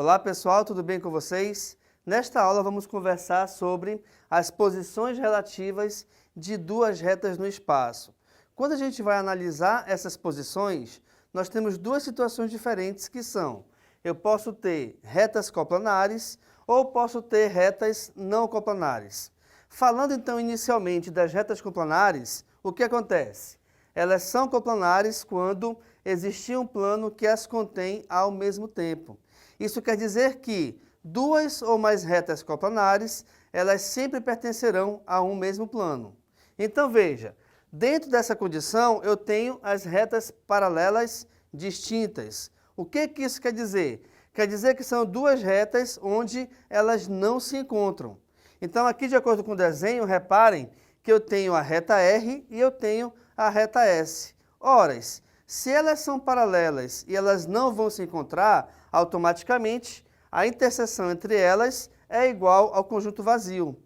Olá pessoal, tudo bem com vocês? Nesta aula vamos conversar sobre as posições relativas de duas retas no espaço. Quando a gente vai analisar essas posições, nós temos duas situações diferentes que são: eu posso ter retas coplanares ou posso ter retas não coplanares. Falando então inicialmente das retas coplanares, o que acontece? Elas são coplanares quando existir um plano que as contém ao mesmo tempo. Isso quer dizer que duas ou mais retas coplanares, elas sempre pertencerão a um mesmo plano. Então veja, dentro dessa condição eu tenho as retas paralelas distintas. O que isso quer dizer? Quer dizer que são duas retas onde elas não se encontram. Então aqui, de acordo com o desenho, reparem que eu tenho a reta R e eu tenho a reta S. Ora, se elas são paralelas e elas não vão se encontrar, automaticamente a interseção entre elas é igual ao conjunto vazio.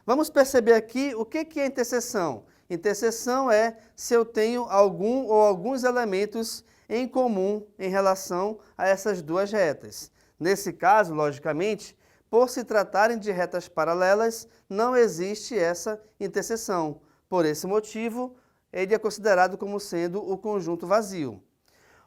Vamos perceber aqui o que é interseção. Interseção é se eu tenho algum ou alguns elementos em comum em relação a essas duas retas. Nesse caso, logicamente, por se tratarem de retas paralelas, não existe essa interseção. Por esse motivo, ele é considerado como sendo o conjunto vazio.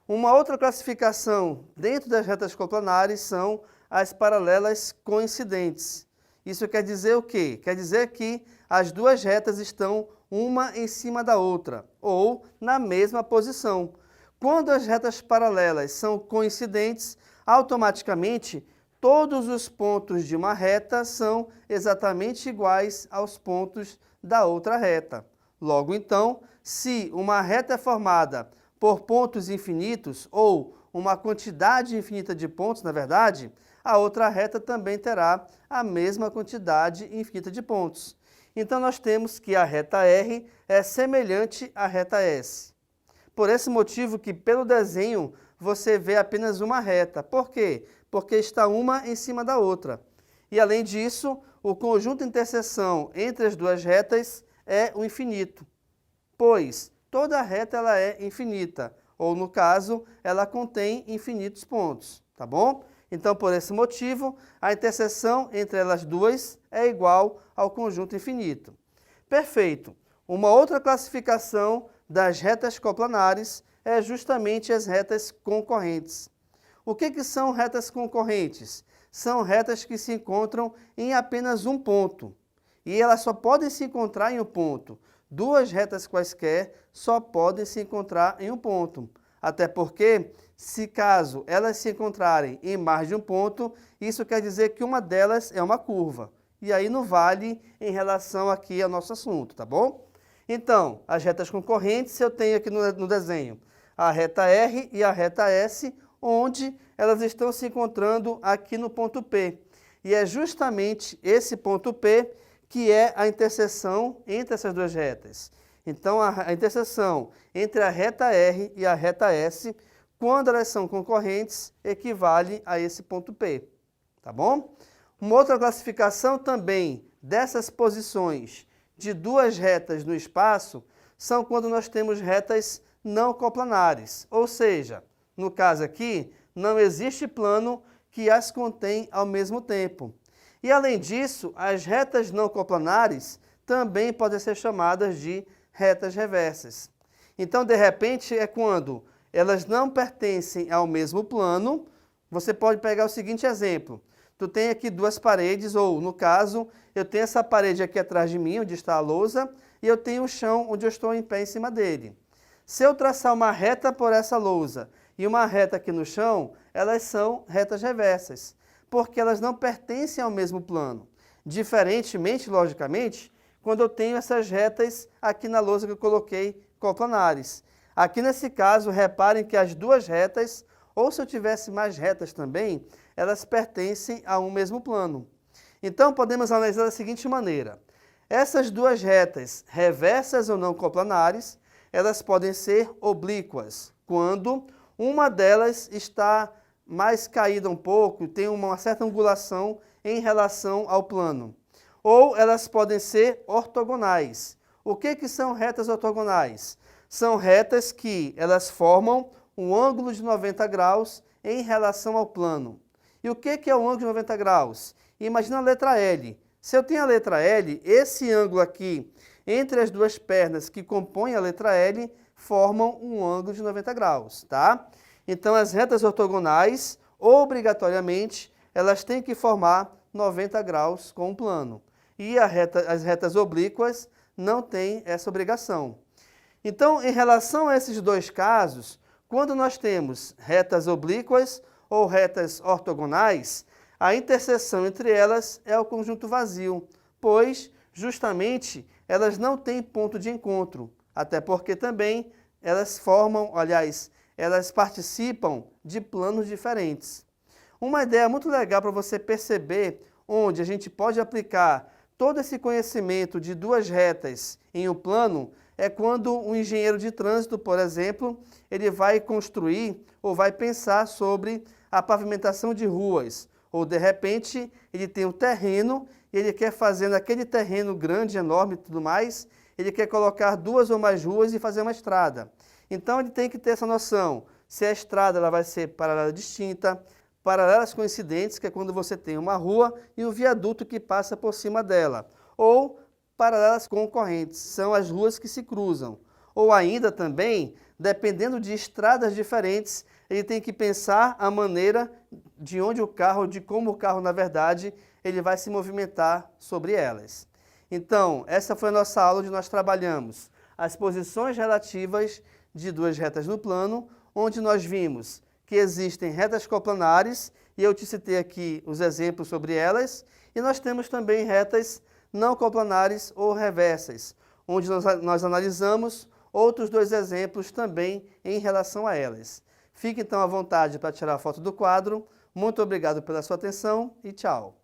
Uma outra classificação dentro das retas coplanares são as paralelas coincidentes. Isso quer dizer o quê? Quer dizer que as duas retas estão uma em cima da outra, ou na mesma posição. Quando as retas paralelas são coincidentes, automaticamente todos os pontos de uma reta são exatamente iguais aos pontos da outra reta. Logo então, se uma reta é formada por pontos infinitos, ou uma quantidade infinita de pontos, na verdade, a outra reta também terá a mesma quantidade infinita de pontos. Então nós temos que a reta R é semelhante à reta S. Por esse motivo que pelo desenho você vê apenas uma reta. Por quê? Porque está uma em cima da outra. E além disso, o conjunto de interseção entre as duas retas é o infinito, pois toda reta ela é infinita, ou no caso, ela contém infinitos pontos, tá bom? Então, por esse motivo, a interseção entre elas duas é igual ao conjunto infinito. Perfeito. Uma outra classificação das retas coplanares é justamente as retas concorrentes. O que são retas concorrentes? São retas que se encontram em apenas um ponto. E elas só podem se encontrar em um ponto. Duas retas quaisquer só podem se encontrar em um ponto. Até porque, se caso elas se encontrarem em mais de um ponto, isso quer dizer que uma delas é uma curva. E aí não vale em relação aqui ao nosso assunto, tá bom? Então, as retas concorrentes eu tenho aqui no desenho a reta R e a reta S, onde elas estão se encontrando aqui no ponto P. E é justamente esse ponto P que é a interseção entre essas duas retas. Então, a interseção entre a reta R e a reta S, quando elas são concorrentes, equivale a esse ponto P. Tá bom? Uma outra classificação também dessas posições de duas retas no espaço são quando nós temos retas não coplanares. Ou seja, no caso aqui, não existe plano que as contém ao mesmo tempo. E, além disso, as retas não coplanares também podem ser chamadas de retas reversas. Então, de repente, é quando elas não pertencem ao mesmo plano. Você pode pegar o seguinte exemplo. Tu tem aqui duas paredes, ou, no caso, eu tenho essa parede aqui atrás de mim, onde está a lousa, e eu tenho o chão, onde eu estou em pé em cima dele. Se eu traçar uma reta por essa lousa e uma reta aqui no chão, elas são retas reversas, porque elas não pertencem ao mesmo plano. Diferentemente, logicamente, quando eu tenho essas retas aqui na lousa que eu coloquei coplanares. Aqui nesse caso, reparem que as duas retas, ou se eu tivesse mais retas também, elas pertencem a um mesmo plano. Então, podemos analisar da seguinte maneira. Essas duas retas, reversas ou não coplanares, elas podem ser oblíquas, quando uma delas está mais caída um pouco, tem uma certa angulação em relação ao plano. Ou elas podem ser ortogonais. O que são retas ortogonais? São retas que elas formam um ângulo de 90 graus em relação ao plano. E o que é o ângulo de 90 graus? Imagina a letra L. Se eu tenho a letra L, esse ângulo aqui entre as duas pernas que compõem a letra L formam um ângulo de 90 graus, tá? Então, as retas ortogonais, obrigatoriamente, elas têm que formar 90 graus com o plano. E as retas oblíquas não têm essa obrigação. Então, em relação a esses dois casos, quando nós temos retas oblíquas ou retas ortogonais, a interseção entre elas é o conjunto vazio, pois, justamente, elas não têm ponto de encontro, até porque também elas elas participam de planos diferentes. Uma ideia muito legal para você perceber onde a gente pode aplicar todo esse conhecimento de duas retas em um plano é quando um engenheiro de trânsito, por exemplo, ele vai construir ou vai pensar sobre a pavimentação de ruas. Ou, de repente, ele tem um terreno e ele quer fazer naquele terreno grande, enorme e tudo mais, ele quer colocar duas ou mais ruas e fazer uma estrada. Então, ele tem que ter essa noção, se a estrada ela vai ser paralela distinta, paralelas coincidentes, que é quando você tem uma rua e um viaduto que passa por cima dela, ou paralelas concorrentes, são as ruas que se cruzam. Ou ainda também, dependendo de estradas diferentes, ele tem que pensar a maneira de onde o carro, de como o carro, na verdade, ele vai se movimentar sobre elas. Então, essa foi a nossa aula onde nós trabalhamos as posições relativas de duas retas no plano, onde nós vimos que existem retas coplanares, e eu te citei aqui os exemplos sobre elas, e nós temos também retas não coplanares ou reversas, onde nós analisamos outros dois exemplos também em relação a elas. Fique então à vontade para tirar a foto do quadro. Muito obrigado pela sua atenção e tchau!